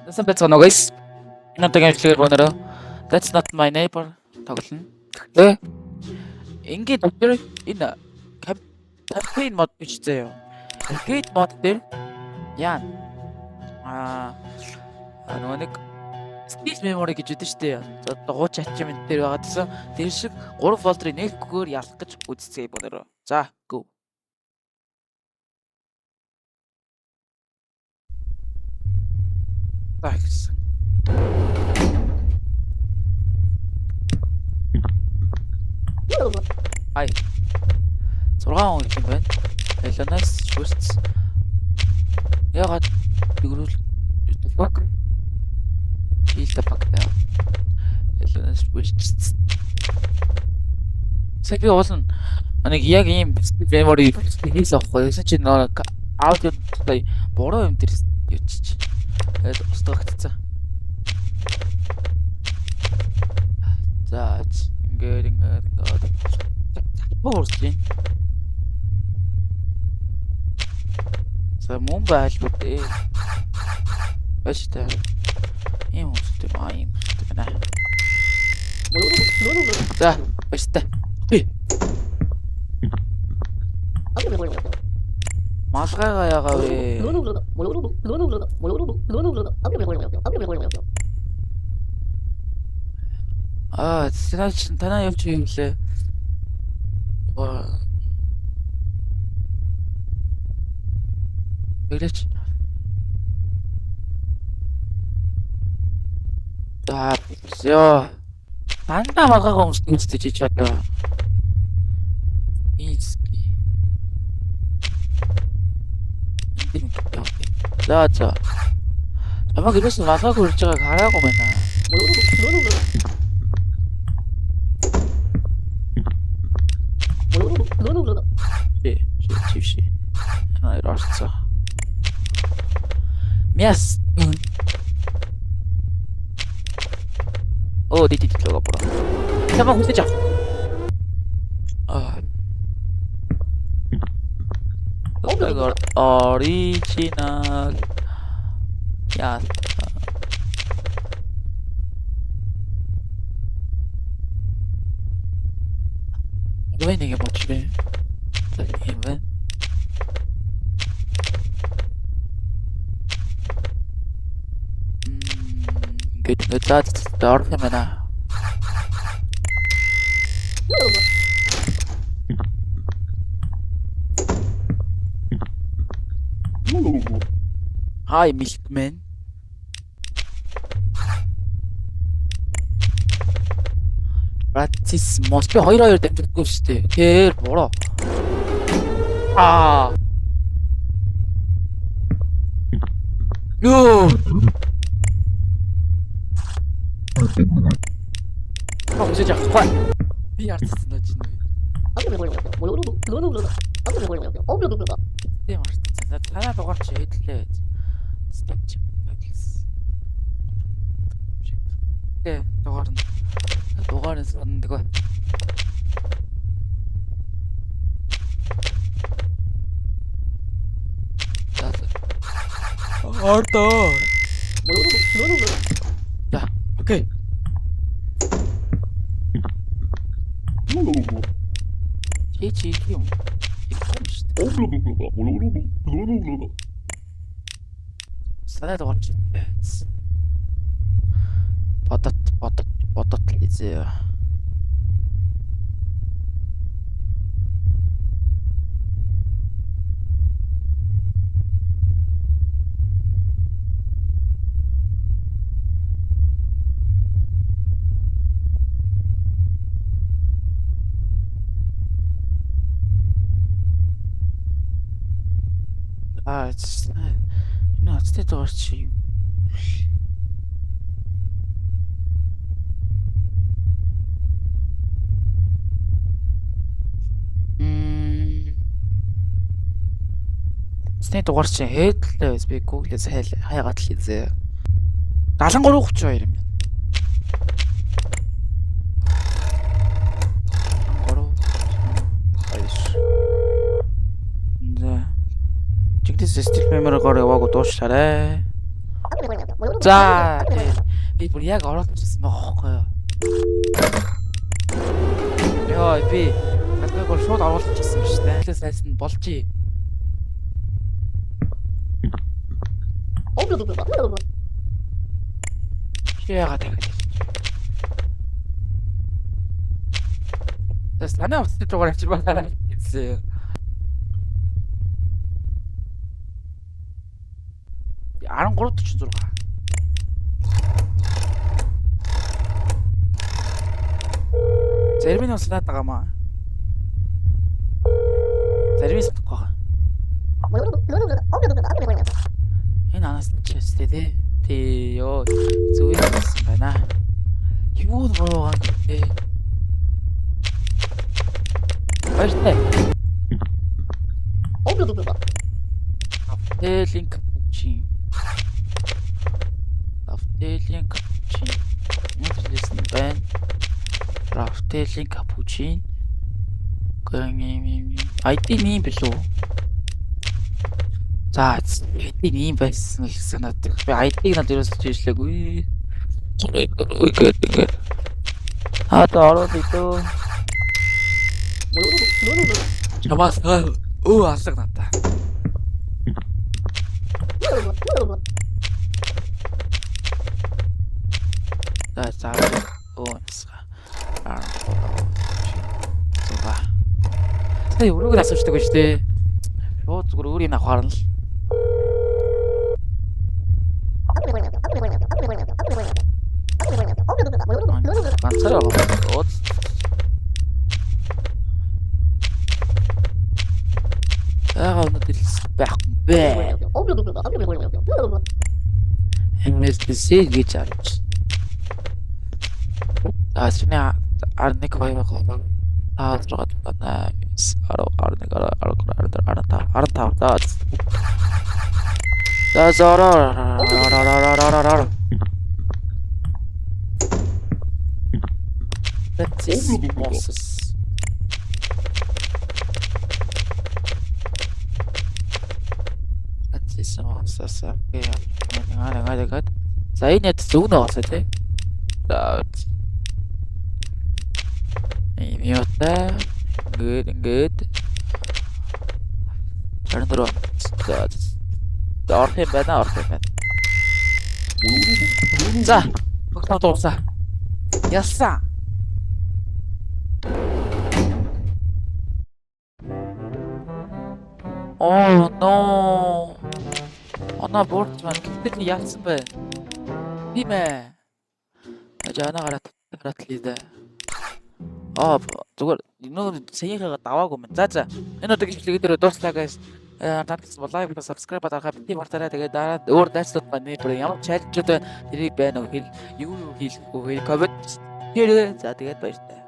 Насан байцгаана уу guys. Энэ удаагийн бичлэгээр өнөрөө That's Not My Neighbor тоглоно. Гэхдээ ингээд өдөр энэ campaign мод гэж заяа. Arcade мод дээр яа нөгөө нэг Steal Memory гэж үүдэн штэ. Одоо 30 achievement дээр байгаа гэсэн. Тэр шиг 3 фолдерыг нэггээр ялах гэж үзцгээе өнөрөө. За, go. Такс. Ай. 6 он юм байна. Элонас шүрц. Ягаад дөрөв фак. Хийлtä пакта. Элонас шүрц. Сэг би олон нэг яг ийм memory хийх авахгүй. Гэсэн чинь нэг аудио буруу юм тэр явчих. Тэгээд устгагдсан. За ингээд боорсгийн. За мөн байлгүй дээ. Бачтай. Ийм үстэй маа ийм үстэй байна. За бачтай. Малгайгаа ягаа вэ? Танаа явж юм лээ. Бэлэч. Всё. Тандаа малгайгаа өмсдөж чи чадаа. За. Амаа гэрээс малгайг хурж байгааг хараагүй байна. Чивши. Ирорцоо. Мяс. Оо, дидит лого бро. Тамаа хүсэж ав. Original. Яа. Ой нэг юм чи. Even. Good. That's dark mana. Hi Milkman. Practice must be хоёр дамжигдгүй шүү дээ. Тэр бороо. Юу. Үсэж авахгүй. Би ардсан даа чинь. Тийм ардсан. Танаа дугаарч хэдлээ. Стопч. Тэ дугаар нь сондог. Орто. Да, окей. Чи юм. Санаад орч. Бодот лизээ. It's no, it's the door to you. Сний дугаар чи хээдлээ би Google-ээс хайгаад л хийзээ. 7332 юм байна. 3 За. Чигдээс стил меморигоор яваагүй дуушлаарэ. За би бүр яг ороод ирсэн байгаа байхгүй юу? Йоо би гадаг бол шууд оруулж ирсэн шүү дээ. Тэглээс сайсан болжий. Яагаад тэгэж? Тэс танаа утас руугаар авчир байна гэсэн. Яран 346. Зарим нь уснаад байгаа маа. Зарим нь сутгах. Энэ анаас ч ястэй тий ёо зүгээр байсан байна. Юу нуруугаа гээ. Баяртай. Линк чи. Рафтелин капучин. Интересно байна. Рафтелин капучин. Гэнэ IT нэм билүү? За IT нэм байсан л санаад. Би IT-г над ерөөсөж ижлээгүй. Ороод идөө. Чамаас алга надаа. За Тэ өрөөг асуучдаг байж тээ. Шууд зүгээр өөрийг авахаар нь л. Ганцаараа оо. Өнөд байхгүй бэ. MSBC гэж арч. Асна арник байваа. Зургаад байна. 15 за зороо. That's it. Moses. That's it. Moses. Яагаад. За энэ зөв нөөсөө тий. За. Миота. Good. Turn the road. Орох юм байна. За. Бүгд дуусаа. Яссан. Oh no. Она борт маань гэтэл яатсан бэ? Тийм ээ. Ажаана гараад лээ. Зүгээр нөө саяхаа даваагүй мэн. За. Энэ удаагийн бичлэг дээр дууслаа guys. Танаас лайк ба subscribe дарахаа бити мартаарай. Тэгээд дараа өөр дайцлууд байна. Ямар чаленжууд тэрийг байна уу хэл юу хийх вэ? Comment. За тэгээд баяртай.